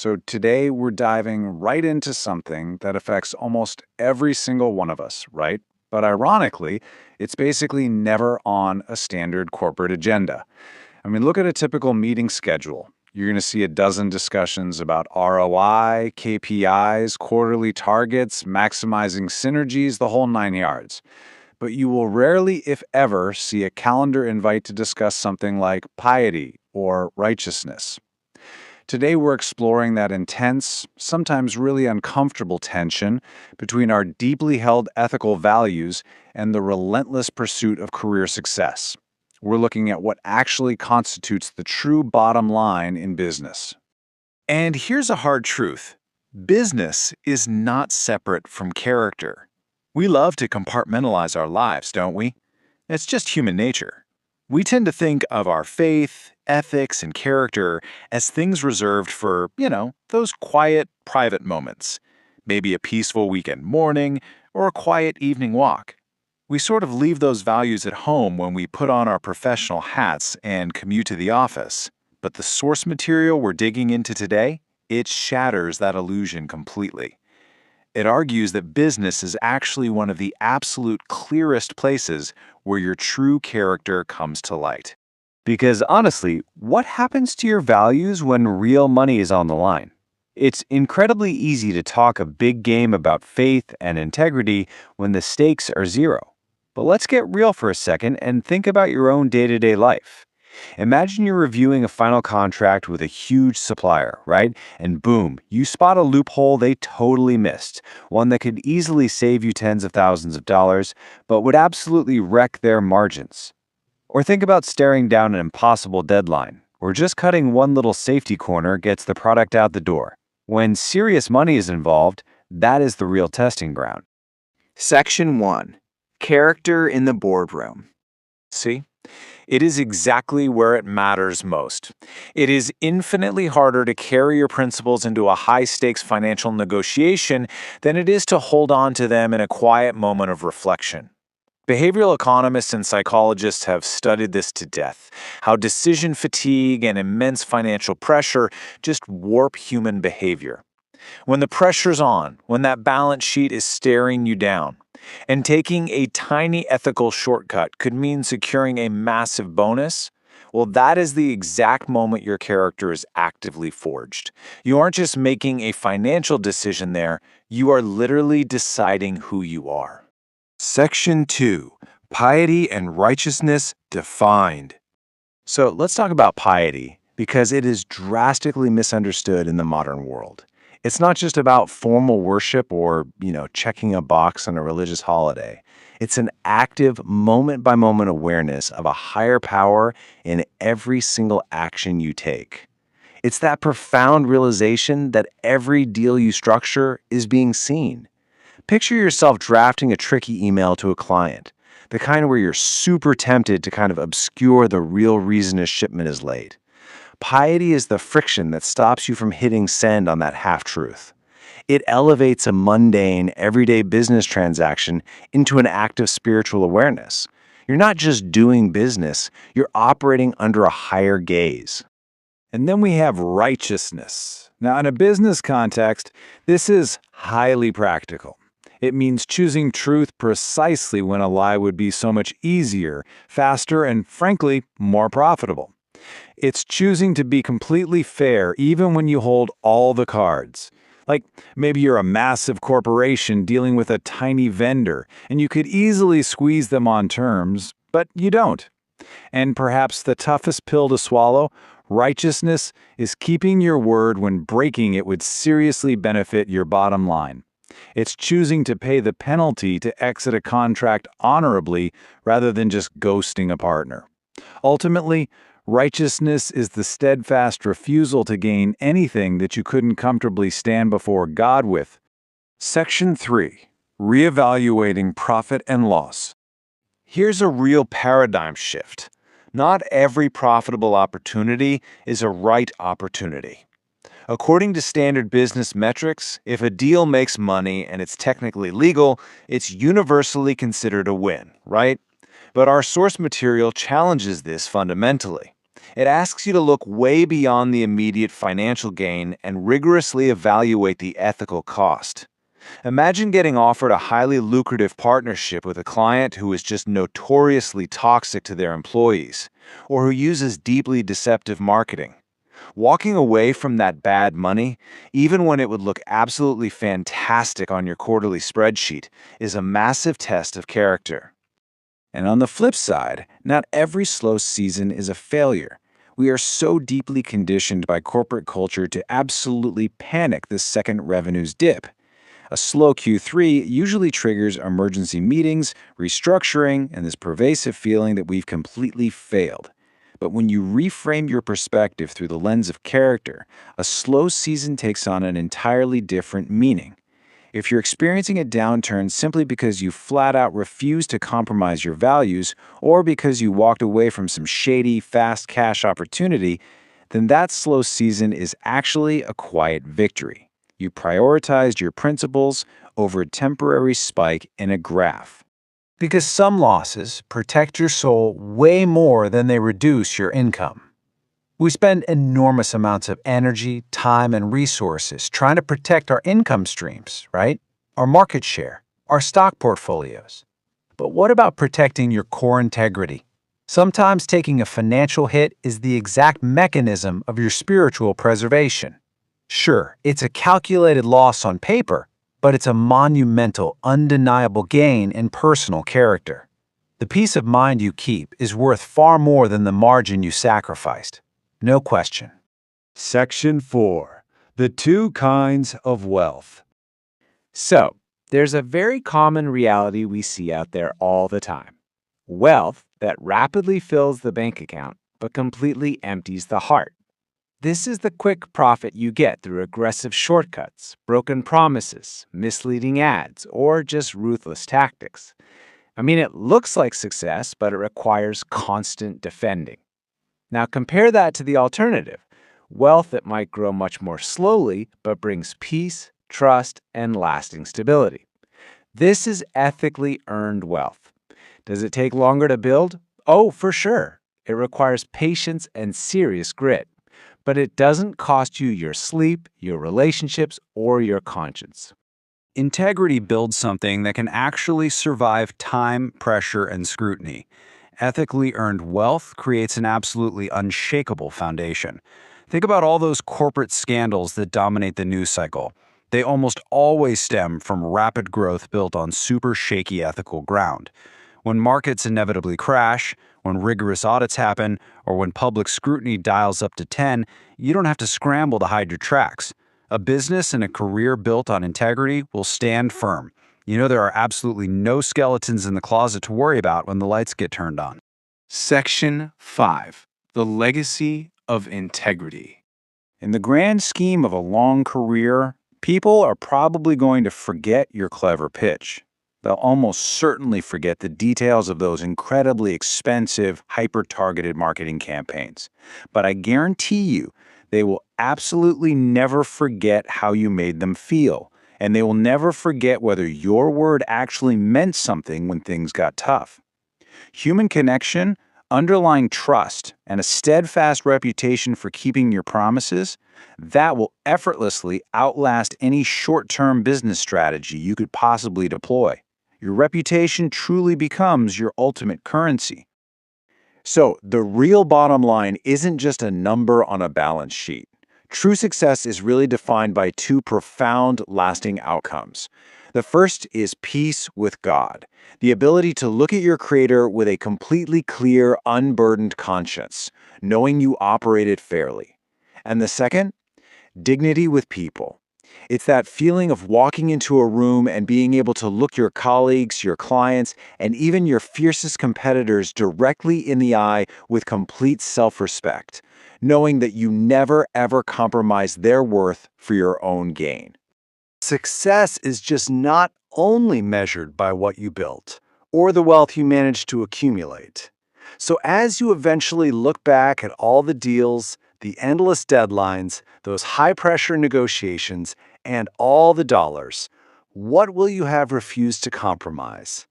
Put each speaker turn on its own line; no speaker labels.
So today we're diving right into something that affects almost every single one of us, right? But ironically, it's basically never on a standard corporate agenda. I mean, look at a typical meeting schedule. You're going to see a dozen discussions about ROI, KPIs, quarterly targets, maximizing synergies, the whole nine yards. But you will rarely, if ever, see a calendar invite to discuss something like piety or righteousness. Today, we're exploring that intense, sometimes really uncomfortable tension between our deeply held ethical values and the relentless pursuit of career success. We're looking at what actually constitutes the true bottom line in business.
And here's a hard truth. Business is not separate from character. We love to compartmentalize our lives, don't we? It's just human nature. We tend to think of our faith, ethics, and character as things reserved for, those quiet, private moments. Maybe a peaceful weekend morning or a quiet evening walk. We sort of leave those values at home when we put on our professional hats and commute to the office. But the source material we're digging into today, it shatters that illusion completely. It argues that business is actually one of the absolute clearest places where your true character comes to light.
Because honestly, what happens to your values when real money is on the line? It's incredibly easy to talk a big game about faith and integrity when the stakes are zero. But let's get real for a second and think about your own day-to-day life. Imagine you're reviewing a final contract with a huge supplier, right? And boom, you spot a loophole they totally missed, one that could easily save you tens of thousands of dollars, but would absolutely wreck their margins. Or think about staring down an impossible deadline, or just cutting one little safety corner gets the product out the door. When serious money is involved, that is the real testing ground.
Section 1. Character in the boardroom. See? It is exactly where it matters most. It is infinitely harder to carry your principles into a high-stakes financial negotiation than it is to hold on to them in a quiet moment of reflection. Behavioral economists and psychologists have studied this to death, how decision fatigue and immense financial pressure just warp human behavior. When the pressure's on, when that balance sheet is staring you down, and taking a tiny ethical shortcut could mean securing a massive bonus, well, that is the exact moment your character is actively forged. You aren't just making a financial decision there, you are literally deciding who you are.
Section 2. Piety and righteousness defined.
So let's talk about piety, because it is drastically misunderstood in the modern world. It's not just about formal worship or, checking a box on a religious holiday. It's an active, moment-by-moment awareness of a higher power in every single action you take. It's that profound realization that every deal you structure is being seen. Picture yourself drafting a tricky email to a client, the kind where you're super tempted to kind of obscure the real reason a shipment is late. Piety is the friction that stops you from hitting send on that half-truth. It elevates a mundane, everyday business transaction into an act of spiritual awareness. You're not just doing business, you're operating under a higher gaze.
And then we have righteousness. Now, in a business context, this is highly practical. It means choosing truth precisely when a lie would be so much easier, faster, and frankly, more profitable. It's choosing to be completely fair even when you hold all the cards. Like, maybe you're a massive corporation dealing with a tiny vendor, and you could easily squeeze them on terms, but you don't. And perhaps the toughest pill to swallow, righteousness, is keeping your word when breaking it would seriously benefit your bottom line. It's choosing to pay the penalty to exit a contract honorably rather than just ghosting a partner. Ultimately, righteousness is the steadfast refusal to gain anything that you couldn't comfortably stand before God with.
Section 3. Reevaluating profit and loss.
Here's a real paradigm shift. Not every profitable opportunity is a right opportunity. According to standard business metrics, if a deal makes money and it's technically legal, it's universally considered a win, right? But our source material challenges this fundamentally. It asks you to look way beyond the immediate financial gain and rigorously evaluate the ethical cost. Imagine getting offered a highly lucrative partnership with a client who is just notoriously toxic to their employees, or who uses deeply deceptive marketing. Walking away from that bad money, even when it would look absolutely fantastic on your quarterly spreadsheet, is a massive test of character.
And on the flip side, not every slow season is a failure. We are so deeply conditioned by corporate culture to absolutely panic the second revenues dip. A slow Q3 usually triggers emergency meetings, restructuring, and this pervasive feeling that we've completely failed. But when you reframe your perspective through the lens of character, a slow season takes on an entirely different meaning. If you're experiencing a downturn simply because you flat out refuse to compromise your values or because you walked away from some shady, fast cash opportunity, then that slow season is actually a quiet victory. You prioritized your principles over a temporary spike in a graph. Because some losses protect your soul way more than they reduce your income. We spend enormous amounts of energy, time, and resources trying to protect our income streams, right? Our market share, our stock portfolios. But what about protecting your core integrity? Sometimes taking a financial hit is the exact mechanism of your spiritual preservation. Sure, it's a calculated loss on paper, but it's a monumental, undeniable gain in personal character. The peace of mind you keep is worth far more than the margin you sacrificed. No question.
Section 4. The two kinds of wealth.
So, there's a very common reality we see out there all the time. Wealth that rapidly fills the bank account but completely empties the heart. This is the quick profit you get through aggressive shortcuts, broken promises, misleading ads, or just ruthless tactics. I mean, it looks like success, but it requires constant defending. Now compare that to the alternative, wealth that might grow much more slowly but brings peace, trust, and lasting stability. This is ethically earned wealth. Does it take longer to build? Oh, for sure. It requires patience and serious grit. But it doesn't cost you your sleep, your relationships, or your conscience.
Integrity builds something that can actually survive time, pressure, and scrutiny. Ethically earned wealth creates an absolutely unshakable foundation. Think about all those corporate scandals that dominate the news cycle. They almost always stem from rapid growth built on super shaky ethical ground. When markets inevitably crash, when rigorous audits happen, or when public scrutiny dials up to 10, you don't have to scramble to hide your tracks. A business and a career built on integrity will stand firm. You know there are absolutely no skeletons in the closet to worry about when the lights get turned on.
Section 5. The legacy of integrity.
In the grand scheme of a long career, people are probably going to forget your clever pitch. They'll almost certainly forget the details of those incredibly expensive, hyper-targeted marketing campaigns. But I guarantee you, they will absolutely never forget how you made them feel. And they will never forget whether your word actually meant something when things got tough. Human connection, underlying trust, and a steadfast reputation for keeping your promises, that will effortlessly outlast any short-term business strategy you could possibly deploy. Your reputation truly becomes your ultimate currency. So, the real bottom line isn't just a number on a balance sheet. True success is really defined by two profound, lasting outcomes. The first is peace with God, the ability to look at your Creator with a completely clear, unburdened conscience, knowing you operated fairly. And the second, dignity with people. It's that feeling of walking into a room and being able to look your colleagues, your clients, and even your fiercest competitors directly in the eye with complete self-respect, knowing that you never ever compromise their worth for your own gain.
Success is just not only measured by what you built or the wealth you managed to accumulate. So as you eventually look back at all the deals, the endless deadlines, those high-pressure negotiations, and all the dollars, what will you have refused to compromise?